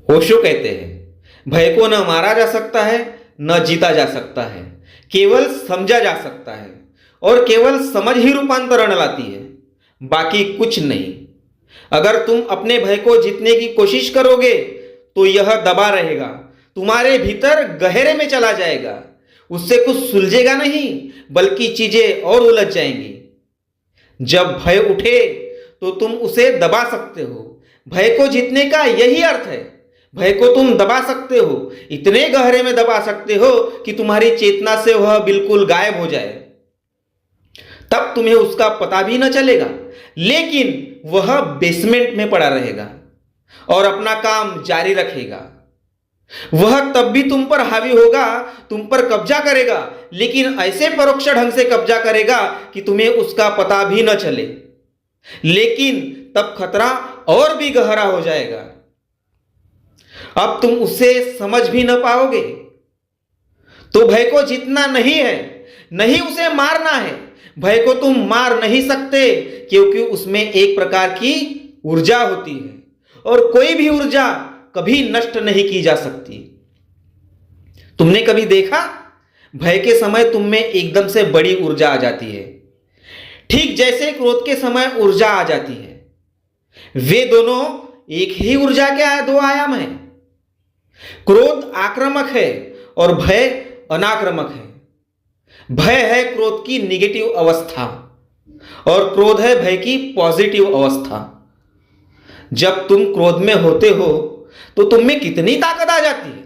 ओशो कहते हैं भय को न मारा जा सकता है न जीता जा सकता है, केवल समझा जा सकता है और केवल समझ ही रूपांतरण लाती है, बाकी कुछ नहीं। अगर तुम अपने भय को जीतने की कोशिश करोगे तो यह दबा रहेगा, तुम्हारे भीतर गहरे में चला जाएगा, उससे कुछ सुलझेगा नहीं बल्कि चीजें और उलझ जाएंगी। जब भय उठे तो तुम उसे दबा सकते हो, भय को जीतने का यही अर्थ है। भय को तुम दबा सकते हो, इतने गहरे में दबा सकते हो कि तुम्हारी चेतना से वह बिल्कुल गायब हो जाए, तब तुम्हें उसका पता भी न चलेगा, लेकिन वह बेसमेंट में पड़ा रहेगा और अपना काम जारी रखेगा। वह तब भी तुम पर हावी होगा, तुम पर कब्जा करेगा, लेकिन ऐसे परोक्ष ढंग से कब्जा करेगा कि तुम्हें उसका पता भी न चले। लेकिन तब खतरा और भी गहरा हो जाएगा, अब तुम उसे समझ भी न पाओगे। तो भय को जीतना नहीं है, नहीं उसे मारना है। भय को तुम मार नहीं सकते क्योंकि उसमें एक प्रकार की ऊर्जा होती है और कोई भी ऊर्जा कभी नष्ट नहीं की जा सकती। तुमने कभी देखा भय के समय तुम में एकदम से बड़ी ऊर्जा आ जाती है, ठीक जैसे क्रोध के समय ऊर्जा आ जाती है। वे दोनों एक ही ऊर्जा के दो आयाम हैं। क्रोध आक्रामक है और भय अनाक्रामक है। भय है क्रोध की निगेटिव अवस्था और क्रोध है भय की पॉजिटिव अवस्था। जब तुम क्रोध में होते हो तो तुम में कितनी ताकत आ जाती है,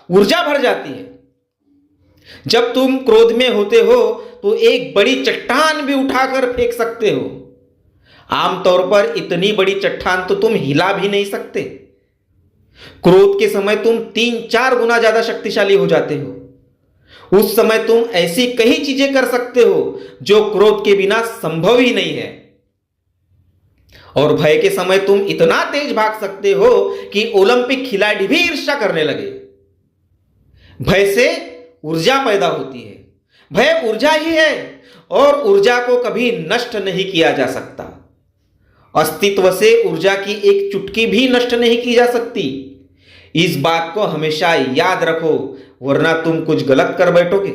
ऊर्जा भर जाती है। जब तुम क्रोध में होते हो तो एक बड़ी चट्टान भी उठाकर फेंक सकते हो। आमतौर पर इतनी बड़ी चट्टान तो तुम हिला भी नहीं सकते। क्रोध के समय तुम 3-4 गुना ज्यादा शक्तिशाली हो जाते हो। उस समय तुम ऐसी कई चीजें कर सकते हो जो क्रोध के बिना संभव ही नहीं है। और भय के समय तुम इतना तेज भाग सकते हो कि ओलंपिक खिलाड़ी भी ईर्ष्या करने लगे। भय से ऊर्जा पैदा होती है। भय ऊर्जा ही है और ऊर्जा को कभी नष्ट नहीं किया जा सकता। अस्तित्व से ऊर्जा की एक चुटकी भी नष्ट नहीं की जा सकती। इस बात को हमेशा याद रखो, वरना तुम कुछ गलत कर बैठोगे।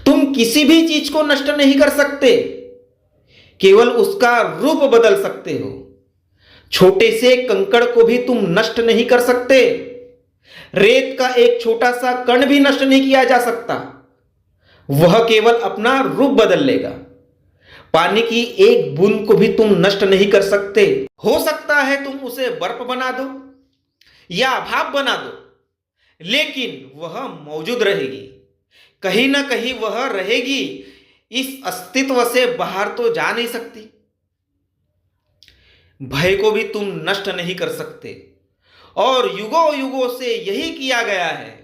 तुम किसी भी चीज को नष्ट नहीं कर सकते, केवल उसका रूप बदल सकते हो। छोटे से कंकड़ को भी तुम नष्ट नहीं कर सकते। रेत का एक छोटा सा कण भी नष्ट नहीं किया जा सकता, वह केवल अपना रूप बदल लेगा। पानी की एक बूंद को भी तुम नष्ट नहीं कर सकते। हो सकता है तुम उसे बर्फ बना दो या भाप बना दो, लेकिन वह मौजूद रहेगी, कहीं ना कहीं वह रहेगी। इस अस्तित्व से बाहर तो जा नहीं सकती। भय को भी तुम नष्ट नहीं कर सकते और युगों युगों से यही किया गया है।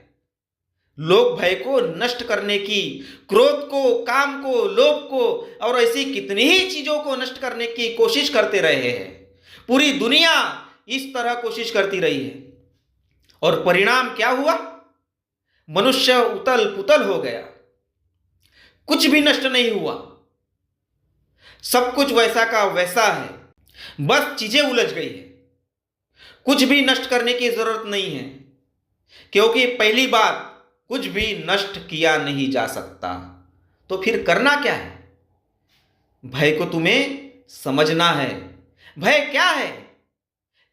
लोग भय को नष्ट करने की, क्रोध को, काम को, लोभ को और ऐसी कितनी ही चीजों को नष्ट करने की कोशिश करते रहे हैं। पूरी दुनिया इस तरह कोशिश करती रही है और परिणाम क्या हुआ? मनुष्य उतल पुतल हो गया, कुछ भी नष्ट नहीं हुआ। सब कुछ वैसा का वैसा है, बस चीजें उलझ गई है। कुछ भी नष्ट करने की जरूरत नहीं है, क्योंकि पहली बात, कुछ भी नष्ट किया नहीं जा सकता। तो फिर करना क्या है? भय को तुम्हें समझना है। भय क्या है,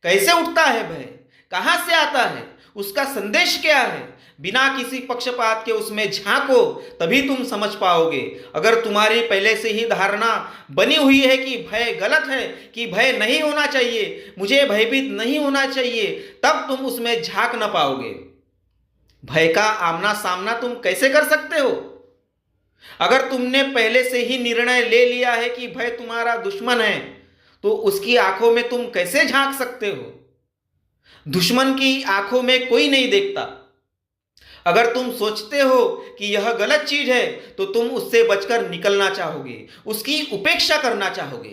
कैसे उठता है भय, कहां से आता है, उसका संदेश क्या है? बिना किसी पक्षपात के उसमें झांको, तभी तुम समझ पाओगे। अगर तुम्हारी पहले से ही धारणा बनी हुई है कि भय गलत है, कि भय नहीं होना चाहिए, मुझे भयभीत नहीं होना चाहिए, तब तुम उसमें झांक ना पाओगे। भय का आमना सामना तुम कैसे कर सकते हो? अगर तुमने पहले से ही निर्णय ले लिया है कि भय तुम्हारा दुश्मन है, तो उसकी आंखों में तुम कैसे झांक सकते हो? दुश्मन की आंखों में कोई नहीं देखता। अगर तुम सोचते हो कि यह गलत चीज है, तो तुम उससे बचकर निकलना चाहोगे, उसकी उपेक्षा करना चाहोगे।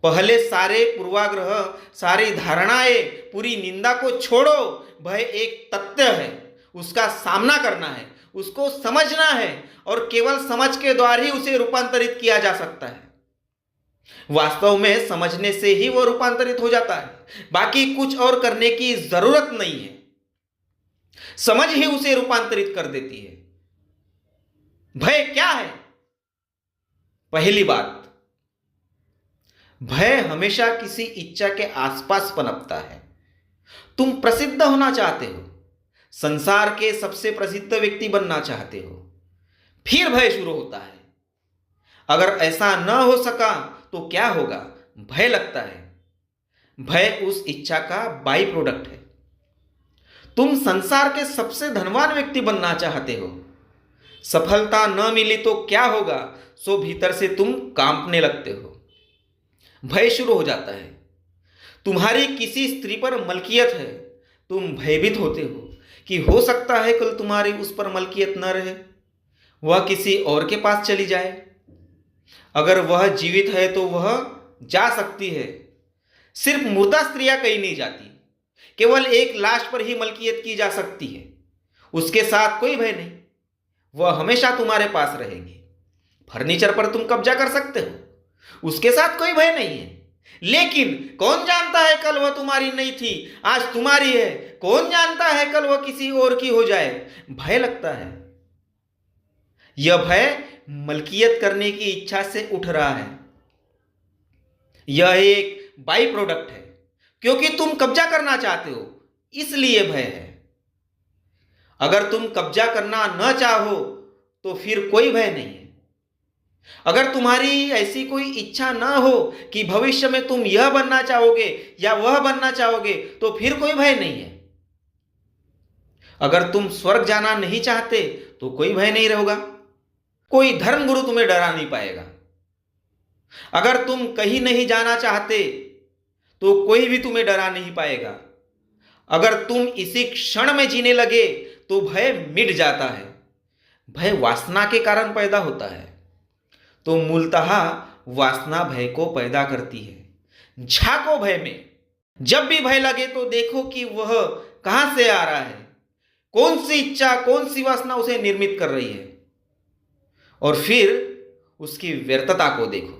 पहले सारे पूर्वाग्रह, सारी धारणाएं, पूरी निंदा को छोड़ो। भय एक तथ्य है, उसका सामना करना है, उसको समझना है और केवल समझ के द्वारा ही उसे रूपांतरित किया जा सकता है। वास्तव में समझने से ही वो रूपांतरित हो जाता है, बाकी कुछ और करने की जरूरत नहीं है। समझ ही उसे रूपांतरित कर देती है। भय क्या है? पहली बात, भय हमेशा किसी इच्छा के आसपास पनपता है। तुम प्रसिद्ध होना चाहते हो, संसार के सबसे प्रसिद्ध व्यक्ति बनना चाहते हो, फिर भय शुरू होता है। अगर ऐसा न हो सका तो क्या होगा? भय लगता है। भय उस इच्छा का बाई प्रोडक्ट है। तुम संसार के सबसे धनवान व्यक्ति बनना चाहते हो, सफलता न मिली तो क्या होगा? सो भीतर से तुम कांपने लगते हो। भय शुरू हो जाता है। तुम्हारी किसी स्त्री पर मलकियत है, तुम भयभीत होते हो कि हो सकता है कल तुम्हारी उस पर मलकियत न रहे, वह किसी और के पास चली जाए। अगर वह जीवित है तो वह जा सकती है। सिर्फ मुर्दा स्त्रियां कहीं नहीं जाती, केवल एक लाश पर ही मलकियत की जा सकती है। उसके साथ कोई भय नहीं, वह हमेशा तुम्हारे पास रहेगी। फर्नीचर पर तुम कब्जा कर सकते हो, उसके साथ कोई भय नहीं है। लेकिन कौन जानता है कल वह तुम्हारी नहीं थी, आज तुम्हारी है। कौन जानता है कल वह किसी और की हो जाए। भय लगता है। यह भय मलकियत करने की इच्छा से उठ रहा है। यह एक बाई प्रोडक्ट है, क्योंकि तुम कब्जा करना चाहते हो, इसलिए भय है। अगर तुम कब्जा करना न चाहो तो फिर कोई भय नहीं है। अगर तुम्हारी ऐसी कोई इच्छा ना हो कि भविष्य में तुम यह बनना चाहोगे या वह बनना चाहोगे तो फिर कोई भय नहीं है। अगर तुम स्वर्ग जाना नहीं चाहते तो कोई भय नहीं रहेगा। कोई धर्मगुरु तुम्हें डरा नहीं पाएगा। अगर तुम कहीं नहीं जाना चाहते तो कोई भी तुम्हें डरा नहीं पाएगा। अगर तुम इसी क्षण में जीने लगे तो भय मिट जाता है। भय वासना के कारण पैदा होता है, तो मूलतः वासना भय को पैदा करती है। झांको भय में। जब भी भय लगे तो देखो कि वह कहां से आ रहा है, कौन सी इच्छा, कौन सी वासना उसे निर्मित कर रही है, और फिर उसकी व्यर्थता को देखो।